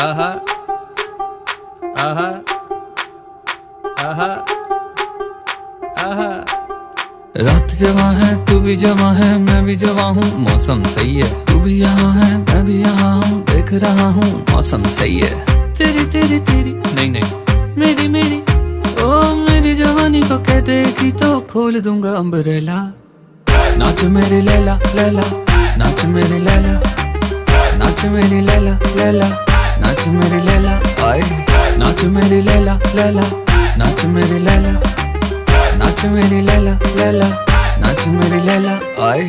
आहा आहा आहा आहा। रात जवा है तू भी जवा है मैं भी जवा हूँ, मौसम सही है। तू भी यहाँ है मैं भी यहाँ हूँ, देख रहा हूँ मौसम सही है। तेरी तेरी तेरी नहीं नहीं मेरी मेरी, ओ मेरी जवानी को कह देगी तो खोल दूंगा अम्ब्रेला। नाच मेरी लैला लैला, नाच मेरी लैला, नाच मेरी लैला लैला, नाच मेरी लैला आए। नाच मेरी लैला लैला, नाच मेरी लैला, नाच मेरी लैला लैला, नाच मेरी लैला आए।